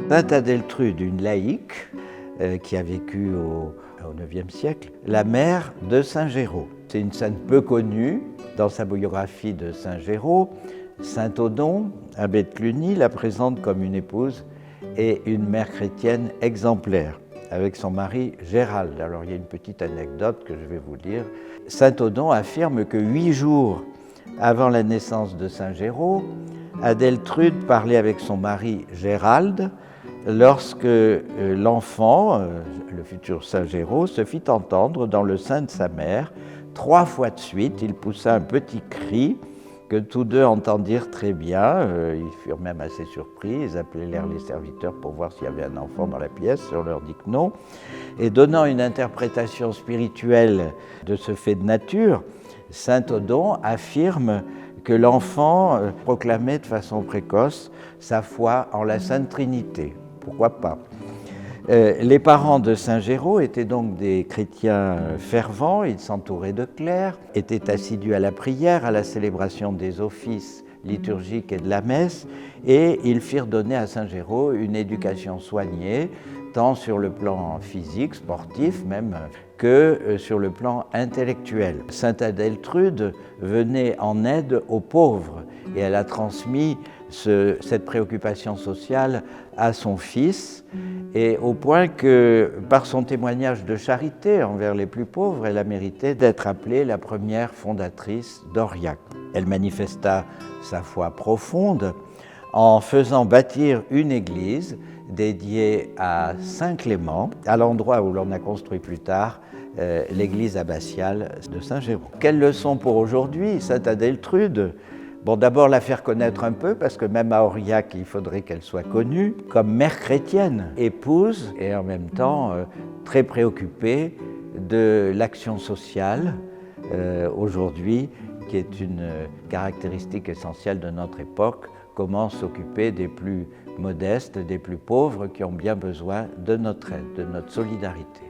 Sainte Adèle-Trude, une laïque qui a vécu au IXe siècle, la mère de Saint Géraud. C'est une sainte peu connue. Dans sa biographie de Saint Géraud, Saint Odon, abbé de Cluny, la présente comme une épouse et une mère chrétienne exemplaire, avec son mari Gérald. Alors il y a une petite anecdote que je vais vous lire. Saint Odon affirme que 8 jours avant la naissance de Saint Géraud, Adèle-Trude parlait avec son mari Gérald lorsque l'enfant, le futur Saint Géraud, se fit entendre dans le sein de sa mère. 3 fois de suite, il poussa un petit cri que tous deux entendirent très bien. Ils furent même assez surpris. Ils appelèrent les serviteurs pour voir s'il y avait un enfant dans la pièce. On leur dit que non. Et donnant une interprétation spirituelle de ce fait de nature, saint Odon affirme que l'enfant proclamait de façon précoce sa foi en la Sainte Trinité. Pourquoi pas ? Les parents de Saint Géraud étaient donc des chrétiens fervents, ils s'entouraient de clercs, étaient assidus à la prière, à la célébration des offices liturgiques et de la messe, et ils firent donner à Saint Géraud une éducation soignée, tant sur le plan physique, sportif même, que sur le plan intellectuel. Sainte Adèle-Trude venait en aide aux pauvres et elle a transmis cette préoccupation sociale à son fils, et au point que, par son témoignage de charité envers les plus pauvres, elle a mérité d'être appelée la première fondatrice d'Aurillac. Elle manifesta sa foi profonde en faisant bâtir une église dédiée à Saint Clément, à l'endroit où l'on a construit plus tard l'église abbatiale de Saint Géraud. Quelle leçon pour aujourd'hui, Sainte Adèle-Trude ? Bon, d'abord la faire connaître un peu, parce que même à Aurillac, il faudrait qu'elle soit connue comme mère chrétienne, épouse et en même temps très préoccupée de l'action sociale aujourd'hui, qui est une caractéristique essentielle de notre époque. Comment s'occuper des plus modestes, des plus pauvres qui ont bien besoin de notre aide, de notre solidarité.